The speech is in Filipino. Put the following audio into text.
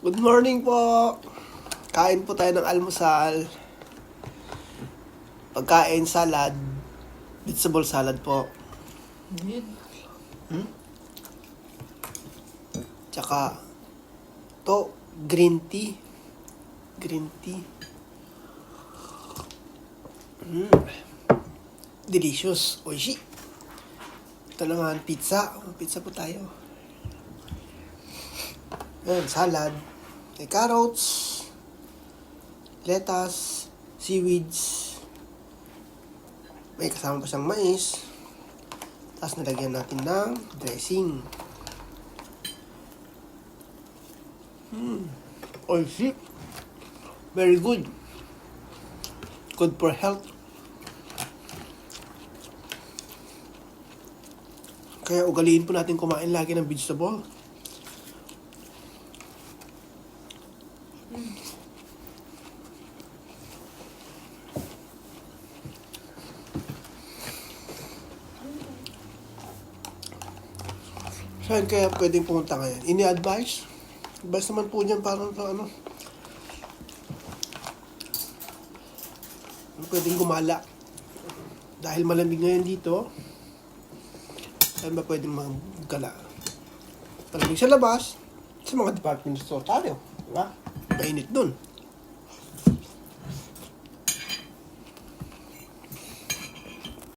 Good morning po. Kain po tayo ng almusal. Pagkain, salad. Vegetable salad po. Tsaka, to, green tea. Green tea. Delicious. Oishi. Ito naman, pizza. Pizza po tayo. Ayan, salad. May carrots, lettuce, seaweeds. May kasama pa siyang mais. Tapos nalagyan natin ng dressing. Oishi. Very good. Good for health. Kaya ugaliin po natin kumain lagi ng vegetable. Saan kaya pwedeng pumunta ngayon? Ini-advise? Advice naman po niyan parang pwedeng gumala. Dahil malamig ngayon dito, saan ba pwedeng magala? Malamig sa labas, sa mga department store tayo. Diba? Mainit dun.